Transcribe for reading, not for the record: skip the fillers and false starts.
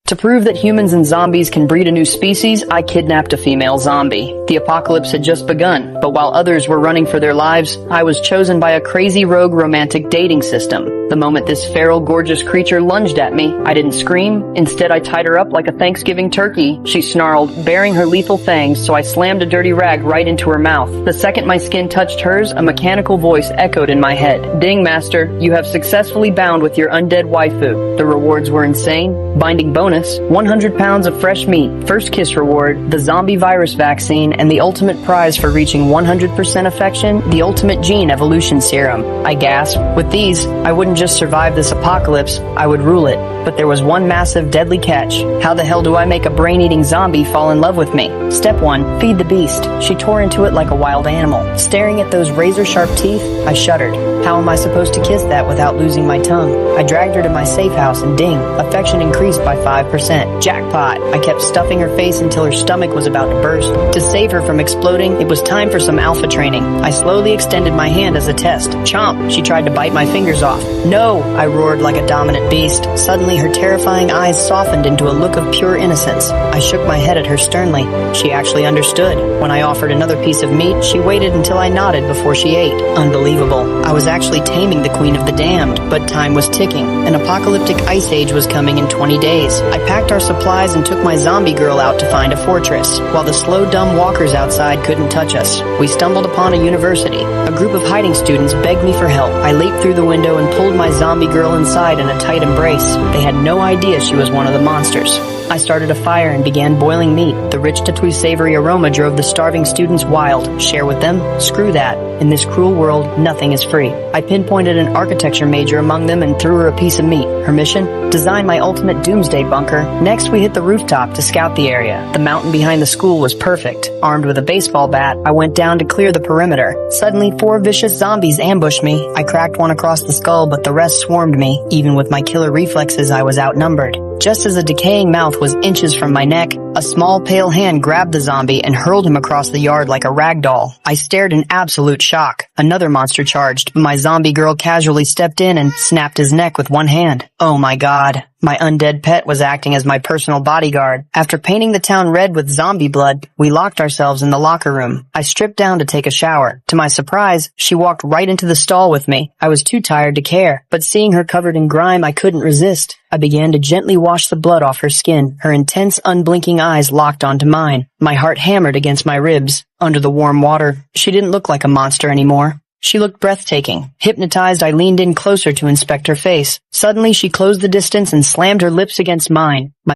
To prove that humans and zombies can breed a new species, I kidnapped a female zombie. The apocalypse had just begun, but while others were running for their lives, I was chosen by a crazy rogue romantic dating system. The moment this feral, gorgeous creature lunged at me, I didn't scream. Instead, I tied her up like a Thanksgiving turkey. She snarled, baring her lethal fangs, so I slammed a dirty rag right into her mouth. The second my skin touched hers, a mechanical voice echoed in my head. "Ding, master, you have successfully bound with your undead waifu." The rewards were insane. Binding bonus, 100 pounds of fresh meat, first kiss reward, the zombie virus vaccine, and the ultimate prize for reaching 100% affection, the ultimate gene evolution serum. I gasped. With these, I wouldn't just survive this apocalypse, I would rule it. But there was one massive deadly catch. How the hell do I make a brain-eating zombie fall in love with me? Step 1. Feed the beast. She tore into it like a wild animal. Staring at those razor-sharp teeth, I shuddered. How am I supposed to kiss that without losing my tongue? I dragged her to my safe house and ding, affection increased by 5%. Jackpot! I kept stuffing her face until her stomach was about to burst. To save her from exploding, it was time for some alpha training. I slowly extended my hand as a test. Chomp! She tried to bite my fingers off. No! I roared like a dominant beast. Suddenly her terrifying eyes softened into a look of pure innocence. I shook my head at her sternly. She actually understood. When I offered another piece of meat, she waited until I nodded before she ate. Unbelievable. I was actually taming the Queen of the Damned, but time was ticking. An apocalyptic ice age was coming in 20 days. I packed our supplies and took my zombie girl out to find a fortress. While the slow, dumb walkers outside couldn't touch us, we stumbled upon a university. A group of hiding students begged me for help. I leaped through the window and pulled my zombie girl inside in a tight embrace. They had no idea she was one of the monsters. I started a fire and began boiling meat. The rich tatouy savory aroma drove the starving students wild. Share with them? Screw that. In this cruel world, nothing is free. I pinpointed an architecture major among them and threw her a piece of meat. Her mission? Design my ultimate doomsday bunker. Next, we hit the rooftop to scout the area. The mountain behind the school was perfect. Armed with a baseball bat, I went down to clear the perimeter. Suddenly, 4 vicious zombies ambushed me. I cracked one across the skull, but the rest swarmed me. Even with my killer reflexes, I was outnumbered. Just as a decaying mouth was inches from my neck, a small pale hand grabbed the zombie and hurled him across the yard like a rag doll. I stared in absolute shock. Another monster charged, but my zombie girl casually stepped in and snapped his neck with one hand. Oh my god. My undead pet was acting as my personal bodyguard. After painting the town red with zombie blood, we locked ourselves in the locker room. I stripped down to take a shower. To my surprise, she walked right into the stall with me. I was too tired to care, but seeing her covered in grime, I couldn't resist. I began to gently wash the blood off her skin. Her intense, unblinking eyes locked onto mine. My heart hammered against my ribs. Under the warm water, she didn't look like a monster anymore. She looked breathtaking. Hypnotized, I leaned in closer to inspect her face. Suddenly, she closed the distance and slammed her lips against mine. My